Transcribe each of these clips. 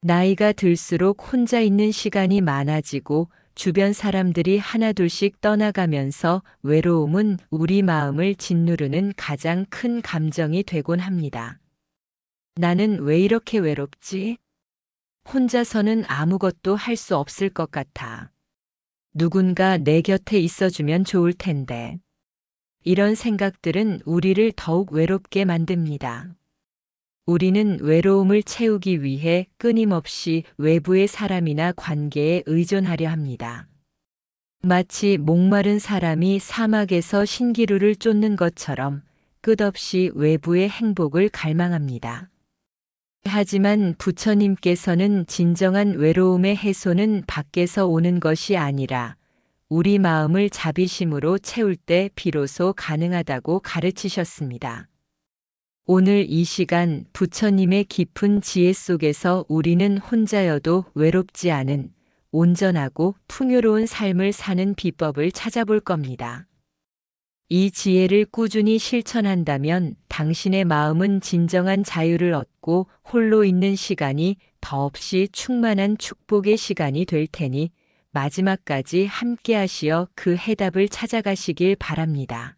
나이가 들수록 혼자 있는 시간이 많아지고 주변 사람들이 하나둘씩 떠나가면서 외로움은 우리 마음을 짓누르는 가장 큰 감정이 되곤 합니다. 나는 왜 이렇게 외롭지? 혼자서는 아무것도 할 수 없을 것 같아. 누군가 내 곁에 있어주면 좋을 텐데. 이런 생각들은 우리를 더욱 외롭게 만듭니다. 우리는 외로움을 채우기 위해 끊임없이 외부의 사람이나 관계에 의존하려 합니다. 마치 목마른 사람이 사막에서 신기루를 쫓는 것처럼 끝없이 외부의 행복을 갈망합니다. 하지만 부처님께서는 진정한 외로움의 해소는 밖에서 오는 것이 아니라 우리 마음을 자비심으로 채울 때 비로소 가능하다고 가르치셨습니다. 오늘 이 시간 부처님의 깊은 지혜 속에서 우리는 혼자여도 외롭지 않은 온전하고 풍요로운 삶을 사는 비법을 찾아볼 겁니다. 이 지혜를 꾸준히 실천한다면 당신의 마음은 진정한 자유를 얻고 홀로 있는 시간이 더없이 충만한 축복의 시간이 될 테니 마지막까지 함께하시어 그 해답을 찾아가시길 바랍니다.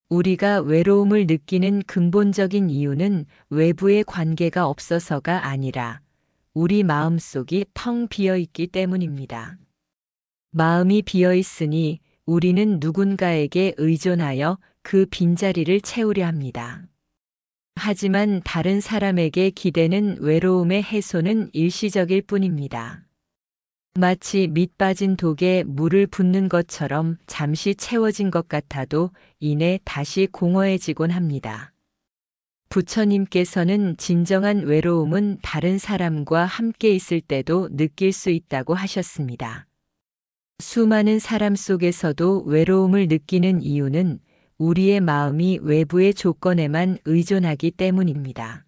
우리가 외로움을 느끼는 근본적인 이유는 외부의 관계가 없어서가 아니라 우리 마음속이 텅 비어 있기 때문입니다. 마음이 비어 있으니 우리는 누군가에게 의존하여 그 빈자리를 채우려 합니다. 하지만 다른 사람에게 기대는 외로움의 해소는 일시적일 뿐입니다. 마치 밑 빠진 독에 물을 붓는 것처럼 잠시 채워진 것 같아도 이내 다시 공허해지곤 합니다. 부처님께서는 진정한 외로움은 다른 사람과 함께 있을 때도 느낄 수 있다고 하셨습니다. 수많은 사람 속에서도 외로움을 느끼는 이유는 우리의 마음이 외부의 조건에만 의존하기 때문입니다.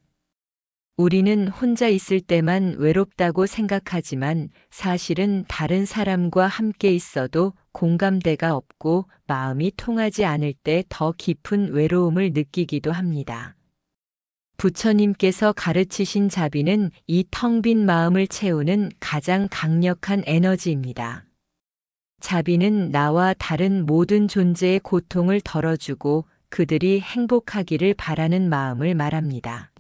우리는 혼자 있을 때만 외롭다고 생각하지만 사실은 다른 사람과 함께 있어도 공감대가 없고 마음이 통하지 않을 때 더 깊은 외로움을 느끼기도 합니다. 부처님께서 가르치신 자비는 이 텅 빈 마음을 채우는 가장 강력한 에너지입니다. 자비는 나와 다른 모든 존재의 고통을 덜어주고 그들이 행복하기를 바라는 마음을 말합니다.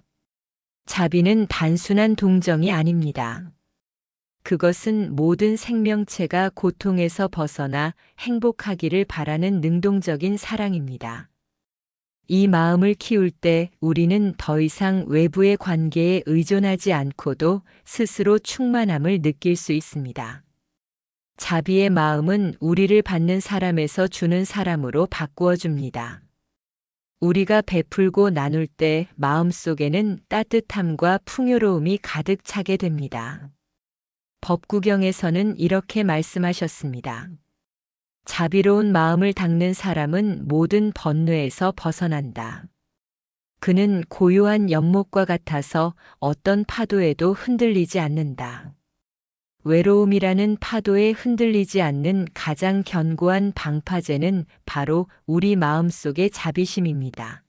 자비는 단순한 동정이 아닙니다. 그것은 모든 생명체가 고통에서 벗어나 행복하기를 바라는 능동적인 사랑입니다. 이 마음을 키울 때 우리는 더 이상 외부의 관계에 의존하지 않고도 스스로 충만함을 느낄 수 있습니다. 자비의 마음은 우리를 받는 사람에서 주는 사람으로 바꾸어 줍니다. 우리가 베풀고 나눌 때 마음속에는 따뜻함과 풍요로움이 가득 차게 됩니다. 법구경에서는 이렇게 말씀하셨습니다. 자비로운 마음을 닦는 사람은 모든 번뇌에서 벗어난다. 그는 고요한 연못과 같아서 어떤 파도에도 흔들리지 않는다. 외로움이라는 파도에 흔들리지 않는 가장 견고한 방파제는 바로 우리 마음속의 자비심입니다.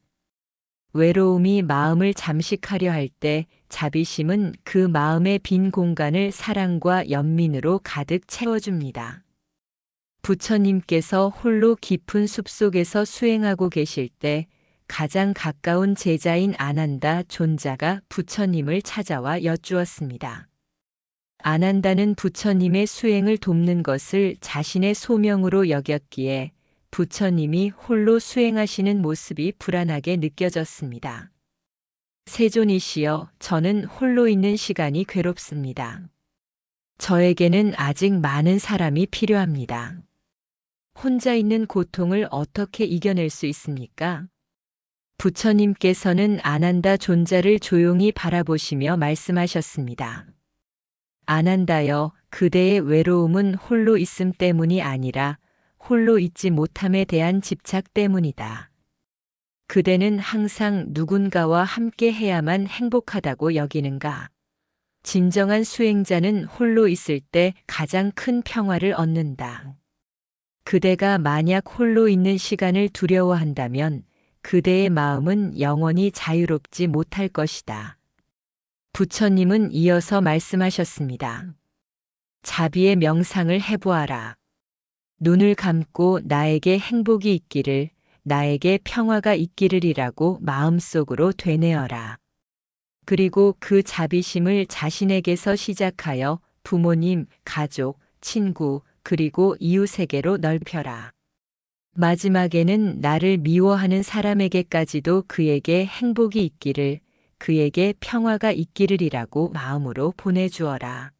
외로움이 마음을 잠식하려 할 때 자비심은 그 마음의 빈 공간을 사랑과 연민으로 가득 채워줍니다. 부처님께서 홀로 깊은 숲속에서 수행하고 계실 때 가장 가까운 제자인 아난다 존자가 부처님을 찾아와 여쭈었습니다. 아난다는 부처님의 수행을 돕는 것을 자신의 소명으로 여겼기에 부처님이 홀로 수행하시는 모습이 불안하게 느껴졌습니다. 세존이시여, 저는 홀로 있는 시간이 괴롭습니다. 저에게는 아직 많은 사람이 필요합니다. 혼자 있는 고통을 어떻게 이겨낼 수 있습니까? 부처님께서는 아난다 존자를 조용히 바라보시며 말씀하셨습니다. 아난다여, 그대의 외로움은 홀로 있음 때문이 아니라 홀로 있지 못함에 대한 집착 때문이다. 그대는 항상 누군가와 함께 해야만 행복하다고 여기는가? 진정한 수행자는 홀로 있을 때 가장 큰 평화를 얻는다. 그대가 만약 홀로 있는 시간을 두려워한다면 그대의 마음은 영원히 자유롭지 못할 것이다. 부처님은 이어서 말씀하셨습니다. 자비의 명상을 해보아라. 눈을 감고 나에게 행복이 있기를, 나에게 평화가 있기를이라고 마음속으로 되뇌어라. 그리고 그 자비심을 자신에게서 시작하여 부모님, 가족, 친구, 그리고 이웃에게로 넓혀라. 마지막에는 나를 미워하는 사람에게까지도 그에게 행복이 있기를, 그에게 평화가 있기를이라고 마음으로 보내주어라.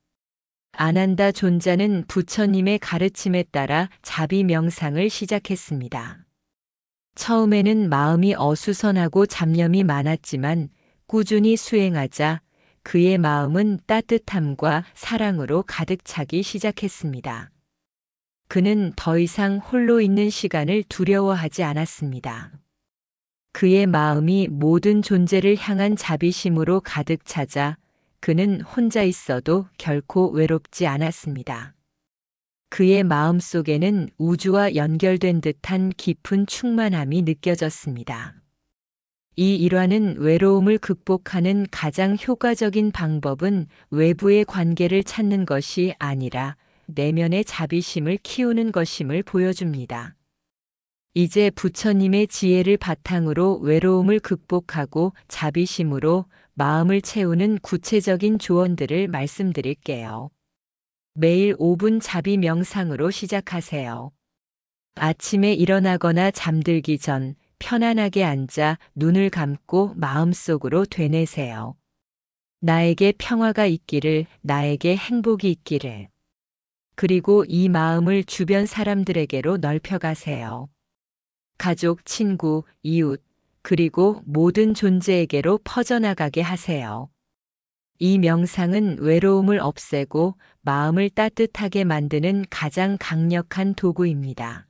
아난다 존자는 부처님의 가르침에 따라 자비 명상을 시작했습니다. 처음에는 마음이 어수선하고 잡념이 많았지만 꾸준히 수행하자 그의 마음은 따뜻함과 사랑으로 가득 차기 시작했습니다. 그는 더 이상 홀로 있는 시간을 두려워하지 않았습니다. 그의 마음이 모든 존재를 향한 자비심으로 가득 차자 그는 혼자 있어도 결코 외롭지 않았습니다. 그의 마음 속에는 우주와 연결된 듯한 깊은 충만함이 느껴졌습니다. 이 일화는 외로움을 극복하는 가장 효과적인 방법은 외부의 관계를 찾는 것이 아니라 내면의 자비심을 키우는 것임을 보여줍니다. 이제 부처님의 지혜를 바탕으로 외로움을 극복하고 자비심으로 마음을 채우는 구체적인 조언들을 말씀드릴게요. 매일 5분 자비 명상으로 시작하세요. 아침에 일어나거나 잠들기 전 편안하게 앉아 눈을 감고 마음속으로 되뇌세요. 나에게 평화가 있기를, 나에게 행복이 있기를. 그리고 이 마음을 주변 사람들에게로 넓혀가세요. 가족, 친구, 이웃, 그리고 모든 존재에게로 퍼져나가게 하세요. 이 명상은 외로움을 없애고 마음을 따뜻하게 만드는 가장 강력한 도구입니다.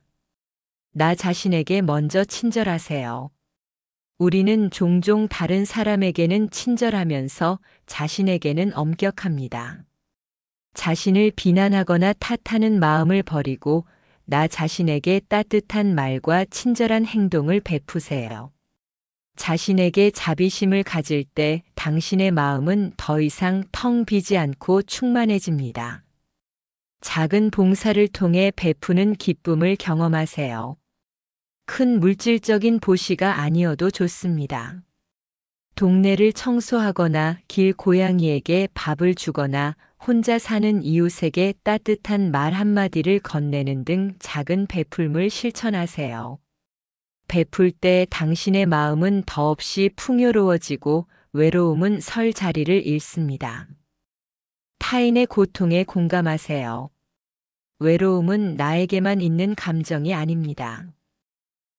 나 자신에게 먼저 친절하세요. 우리는 종종 다른 사람에게는 친절하면서 자신에게는 엄격합니다. 자신을 비난하거나 탓하는 마음을 버리고 나 자신에게 따뜻한 말과 친절한 행동을 베푸세요. 자신에게 자비심을 가질 때 당신의 마음은 더 이상 텅 비지 않고 충만해집니다. 작은 봉사를 통해 베푸는 기쁨을 경험하세요. 큰 물질적인 보시가 아니어도 좋습니다. 동네를 청소하거나 길 고양이에게 밥을 주거나 혼자 사는 이웃에게 따뜻한 말 한마디를 건네는 등 작은 베풀물 실천하세요. 베풀 때 당신의 마음은 더없이 풍요로워지고 외로움은 설 자리를 잃습니다. 타인의 고통에 공감하세요. 외로움은 나에게만 있는 감정이 아닙니다.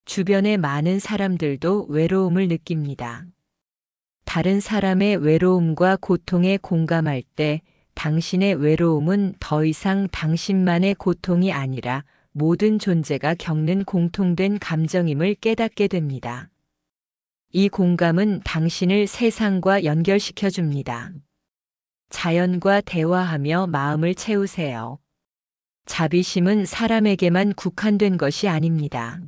주변의 많은 사람들도 외로움을 느낍니다. 다른 사람의 외로움과 고통에 공감할 때 당신의 외로움은 더 이상 당신만의 고통이 아니라 모든 존재가 겪는 공통된 감정임을 깨닫게 됩니다. 이 공감은 당신을 세상과 연결시켜 줍니다. 자연과 대화하며 마음을 채우세요. 자비심은 사람에게만 국한된 것이 아닙니다.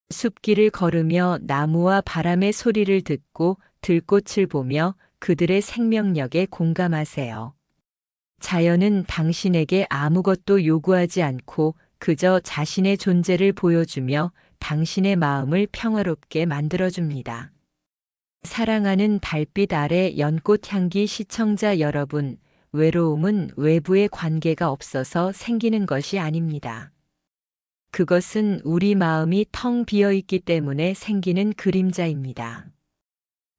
숲길을 걸으며 나무와 바람의 소리를 듣고 들꽃을 보며 그들의 생명력에 공감하세요. 자연은 당신에게 아무것도 요구하지 않고 그저 자신의 존재를 보여주며 당신의 마음을 평화롭게 만들어줍니다. 사랑하는 달빛 아래 연꽃 향기 시청자 여러분, 외로움은 외부의 관계가 없어서 생기는 것이 아닙니다. 그것은 우리 마음이 텅 비어 있기 때문에 생기는 그림자입니다.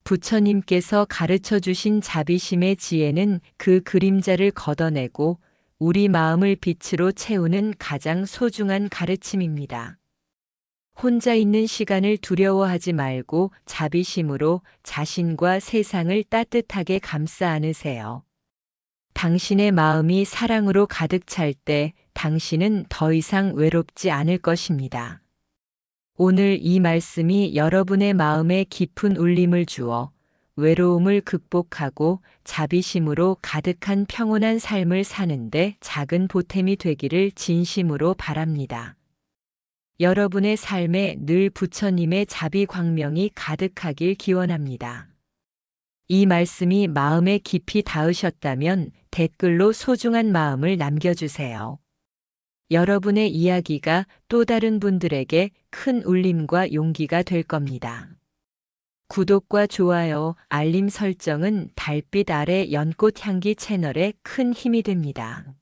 부처님께서 가르쳐 주신 자비심의 지혜는 그 그림자를 걷어내고 우리 마음을 빛으로 채우는 가장 소중한 가르침입니다. 혼자 있는 시간을 두려워하지 말고 자비심으로 자신과 세상을 따뜻하게 감싸 안으세요. 당신의 마음이 사랑으로 가득 찰 때 당신은 더 이상 외롭지 않을 것입니다. 오늘 이 말씀이 여러분의 마음에 깊은 울림을 주어 외로움을 극복하고 자비심으로 가득한 평온한 삶을 사는데 작은 보탬이 되기를 진심으로 바랍니다. 여러분의 삶에 늘 부처님의 자비 광명이 가득하길 기원합니다. 이 말씀이 마음에 깊이 닿으셨다면 댓글로 소중한 마음을 남겨주세요. 여러분의 이야기가 또 다른 분들에게 큰 울림과 용기가 될 겁니다. 구독과 좋아요, 알림 설정은 달빛 아래 연꽃 향기 채널에 큰 힘이 됩니다.